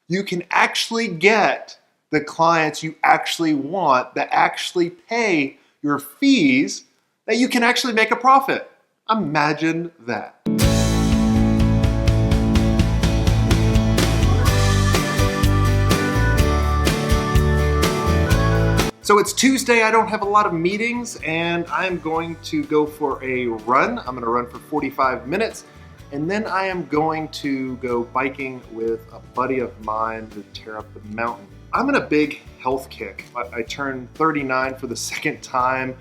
you can actually get the clients you actually want that actually pay your fees, that you can actually make a profit. Imagine that. So it's Tuesday, I don't have a lot of meetings, and I'm going to go for a run. I'm gonna run for 45 minutes, and then I am going to go biking with a buddy of mine to tear up the mountain. I'm in a big health kick. I turned 39 for the second time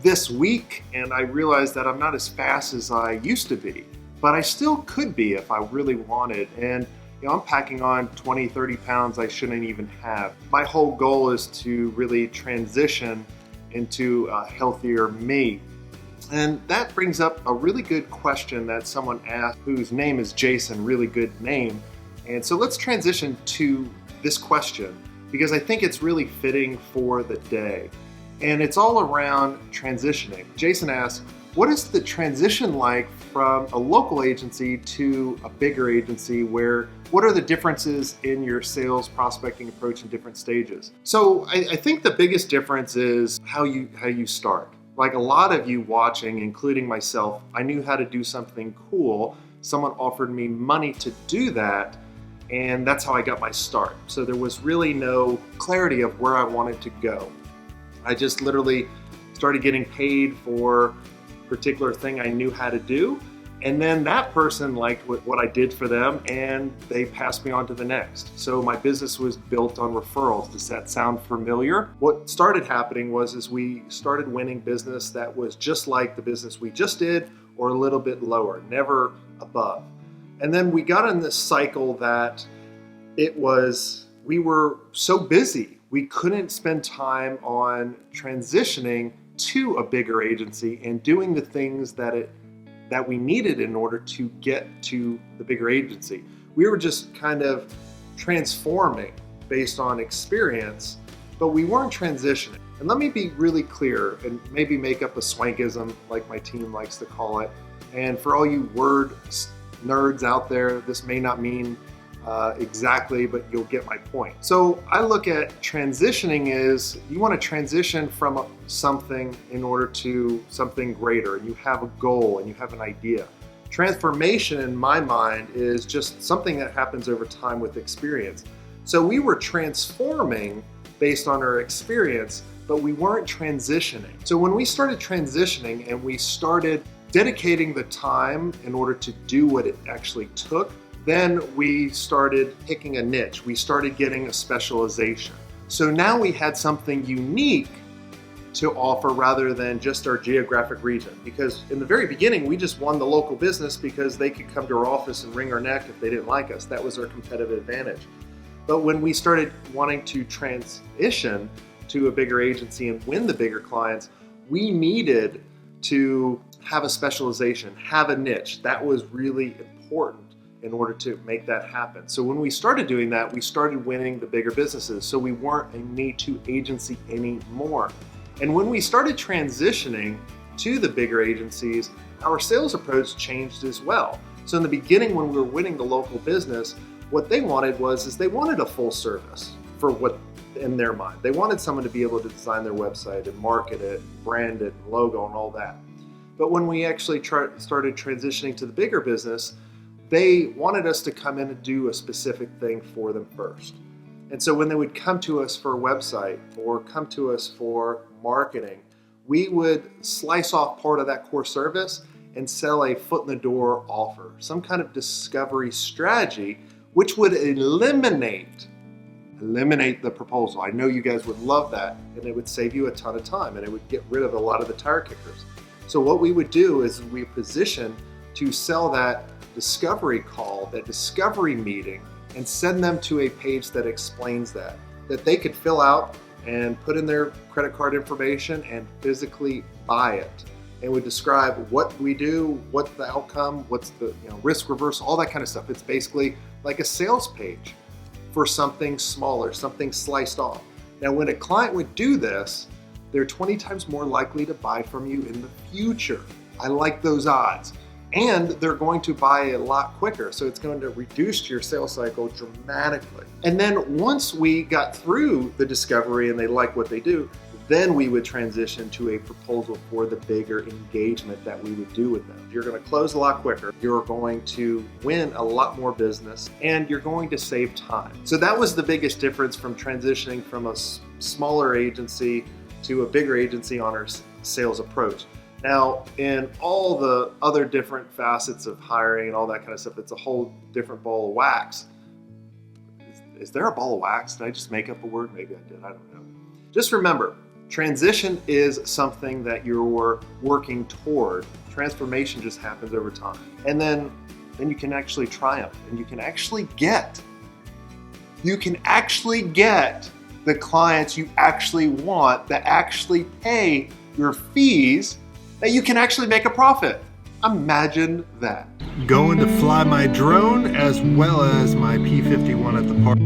this week, and I realized that I'm not as fast as I used to be, but I still could be if I really wanted. And I'm packing on 20, 30 pounds I shouldn't even have. My whole goal is to really transition into a healthier me. And that brings up a really good question that someone asked, whose name is Jason, really good name. And so let's transition to this question, because I think it's really fitting for the day. And it's all around transitioning. Jason asks, what is the transition like from a local agency to a bigger agency? What are the differences in your sales prospecting approach in different stages? So I think the biggest difference is how you start. Like a lot of you watching, including myself, I knew how to do something cool. Someone offered me money to do that, and that's how I got my start. So there was really no clarity of where I wanted to go. I just literally started getting paid for a particular thing I knew how to do. And then that person liked what I did for them, and they passed me on to the next. So my business was built on referrals. Does that sound familiar? What started happening was we started winning business that was just like the business we just did, or a little bit lower, never above. And then we got in this cycle that we were so busy, we couldn't spend time on transitioning to a bigger agency and doing the things that we needed in order to get to the bigger agency. We were just kind of transforming based on experience, but we weren't transitioning. And let me be really clear and maybe make up a Swenkism, like my team likes to call it. And for all you word nerds out there, this may not mean exactly, but you'll get my point. So I look at transitioning as you want to transition from something in order to something greater, and you have a goal and you have an idea. Transformation in my mind is just something that happens over time with experience. So we were transforming based on our experience, but we weren't transitioning. So when we started transitioning and we started dedicating the time in order to do what it actually took, then we started picking a niche. We started getting a specialization. So now we had something unique to offer rather than just our geographic region. Because in the very beginning, we just won the local business because they could come to our office and wring our neck if they didn't like us. That was our competitive advantage. But when we started wanting to transition to a bigger agency and win the bigger clients, we needed to have a specialization, have a niche. That was really important in order to make that happen. So when we started doing that, we started winning the bigger businesses. So we weren't a Me Too agency anymore. And when we started transitioning to the bigger agencies, our sales approach changed as well. So in the beginning, when we were winning the local business, what they wanted they wanted a full service for what in their mind. They wanted someone to be able to design their website and market it, brand it, logo and all that. But when we actually started transitioning to the bigger business, they wanted us to come in and do a specific thing for them first. And so when they would come to us for a website or come to us for marketing, we would slice off part of that core service and sell a foot in the door offer, some kind of discovery strategy, which would eliminate the proposal. I know you guys would love that, and it would save you a ton of time, and it would get rid of a lot of the tire kickers. So what we would do is we position to sell that discovery call, that discovery meeting, and send them to a page that explains that they could fill out and put in their credit card information and physically buy it. It would describe what we do, what's the outcome, what's the risk reversal, all that kind of stuff. It's basically like a sales page for something smaller, something sliced off. Now, when a client would do this, they're 20 times more likely to buy from you in the future. I like those odds. and they're going to buy a lot quicker. So it's going to reduce your sales cycle dramatically. And then once we got through the discovery and they like what they do, then we would transition to a proposal for the bigger engagement that we would do with them. You're going to close a lot quicker, you're going to win a lot more business, and you're going to save time. So that was the biggest difference from transitioning from a smaller agency to a bigger agency on our sales approach. Now, in all the other different facets of hiring and all that kind of stuff, it's a whole different ball of wax. Is there a ball of wax? Did I just make up a word? Maybe I did, I don't know. Just remember, transition is something that you're working toward. Transformation just happens over time. And then you can actually triumph, and you can actually get the clients you actually want that actually pay your fees, that you can actually make a profit. Imagine that. Going to fly my drone as well as my P-51 at the park.